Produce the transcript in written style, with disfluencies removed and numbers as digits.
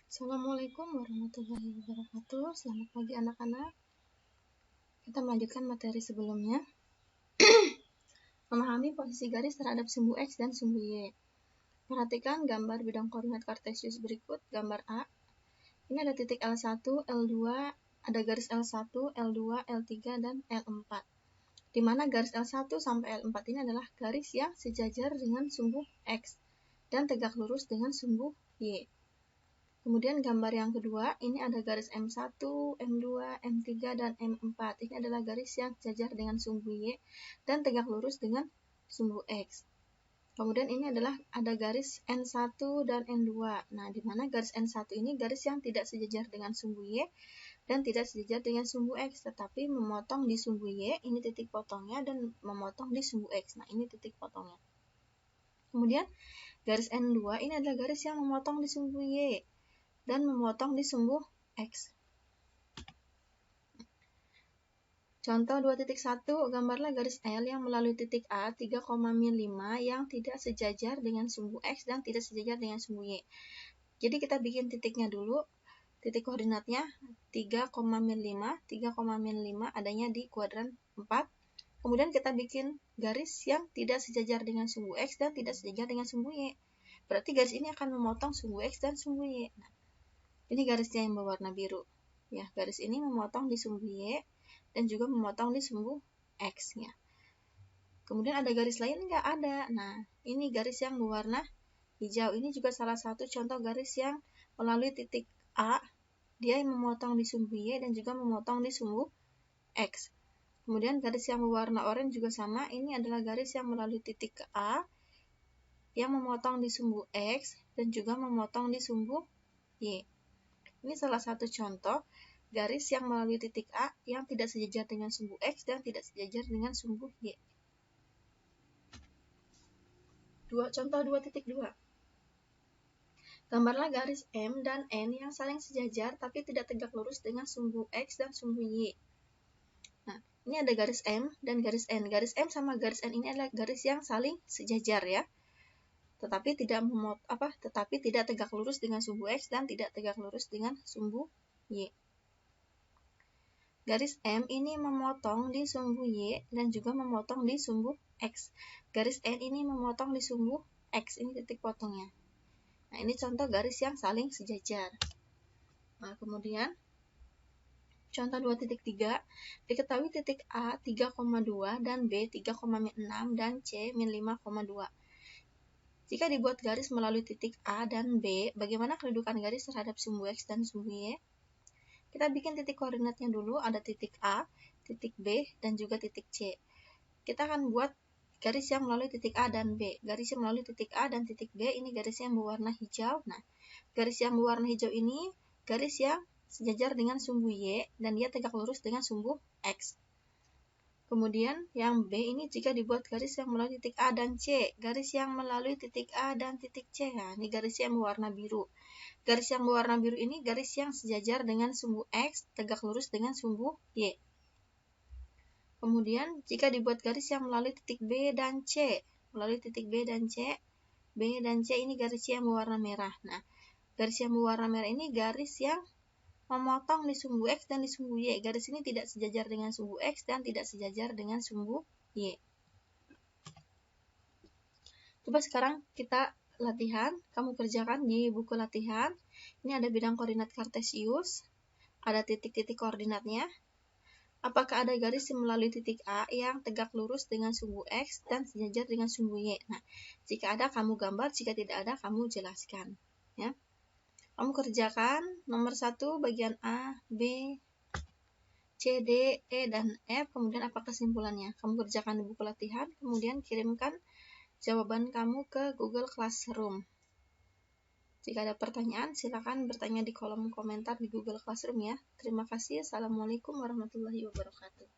Assalamualaikum warahmatullahi wabarakatuh. Selamat pagi anak-anak. Kita melanjutkan materi sebelumnya. Memahami posisi garis terhadap sumbu X dan sumbu Y. Perhatikan gambar bidang koordinat kartesius berikut. Gambar A. Ini ada titik L1, L2, ada garis L1, L2, L3, dan L4. Di mana garis L1 sampai L4 ini adalah garis yang sejajar dengan sumbu X dan tegak lurus dengan sumbu Y. Kemudian gambar yang kedua, ini ada garis M1, M2, M3, dan M4. Ini adalah garis yang sejajar dengan sumbu Y dan tegak lurus dengan sumbu X. Kemudian ini adalah ada garis N1 dan N2. Nah, di mana garis N1 ini garis yang tidak sejajar dengan sumbu Y dan tidak sejajar dengan sumbu X, tetapi memotong di sumbu Y, ini titik potongnya, dan memotong di sumbu X. Nah, ini titik potongnya. Kemudian garis N2 ini adalah garis yang memotong di sumbu Y dan memotong di sumbu X. Contoh 2.1, gambarlah garis L yang melalui titik A 3,5 yang tidak sejajar dengan sumbu X dan tidak sejajar dengan sumbu Y. Jadi kita bikin titiknya dulu. Titik koordinatnya 3,5 adanya di kuadran 4. Kemudian kita bikin garis yang tidak sejajar dengan sumbu X dan tidak sejajar dengan sumbu Y. Berarti garis ini akan memotong sumbu X dan sumbu Y. Nah, ini garisnya yang berwarna biru. Ya, garis ini memotong di sumbu Y dan juga memotong di sumbu X ya. Kemudian ada garis lain nggak? Ada. Nah, ini garis yang berwarna hijau. Ini juga salah satu contoh garis yang melalui titik A. Dia memotong di sumbu Y dan juga memotong di sumbu X. Kemudian garis yang berwarna oranye juga sama. Ini adalah garis yang melalui titik A yang memotong di sumbu X dan juga memotong di sumbu Y. Ini salah satu contoh garis yang melalui titik A yang tidak sejajar dengan sumbu X dan tidak sejajar dengan sumbu Y. Contoh 2.2. Gambarlah garis M dan N yang saling sejajar tapi tidak tegak lurus dengan sumbu X dan sumbu Y. Nah, ini ada garis M dan garis N. Garis M sama garis N ini adalah garis yang saling sejajar ya. Tetapi tidak tegak lurus dengan sumbu X dan tidak tegak lurus dengan sumbu Y. Garis M ini memotong di sumbu Y dan juga memotong di sumbu X. Garis N ini memotong di sumbu X, ini titik potongnya. Nah, ini contoh garis yang saling sejajar. Nah, kemudian contoh 2.3, diketahui titik A 3,2 dan B 3,6 dan C min 5,2. Jika dibuat garis melalui titik A dan B, bagaimana kedudukan garis terhadap sumbu X dan sumbu Y? Kita bikin titik koordinatnya dulu, ada titik A, titik B, dan juga titik C. Kita akan buat garis yang melalui titik A dan B. Garis yang melalui titik A dan titik B, ini garis yang berwarna hijau. Nah, garis yang berwarna hijau ini garis yang sejajar dengan sumbu Y, dan dia tegak lurus dengan sumbu X. Kemudian yang B ini jika dibuat garis yang melalui titik A dan C. Garis yang melalui titik A dan titik C. Nah, ini garis yang berwarna biru. Garis yang berwarna biru ini garis yang sejajar dengan sumbu X, tegak lurus dengan sumbu Y. Kemudian, jika dibuat garis yang melalui titik B dan C, melalui titik B dan C ini garis yang berwarna merah. Nah, garis yang berwarna merah ini garis yang memotong di sumbu X dan di sumbu Y. Garis ini tidak sejajar dengan sumbu X dan tidak sejajar dengan sumbu Y. Coba sekarang kita latihan, kamu kerjakan di buku latihan. Ini ada bidang koordinat kartesius, ada titik-titik koordinatnya. Apakah ada garis yang melalui titik A yang tegak lurus dengan sumbu X dan sejajar dengan sumbu Y? Nah, jika ada kamu gambar, jika tidak ada kamu jelaskan. Ya. Kamu kerjakan nomor 1 bagian A, B, C, D, E, dan F. Kemudian apa kesimpulannya? Kamu kerjakan di buku latihan, kemudian kirimkan jawaban kamu ke Google Classroom. Jika ada pertanyaan, silakan bertanya di kolom komentar di Google Classroom ya. Terima kasih. Assalamualaikum warahmatullahi wabarakatuh.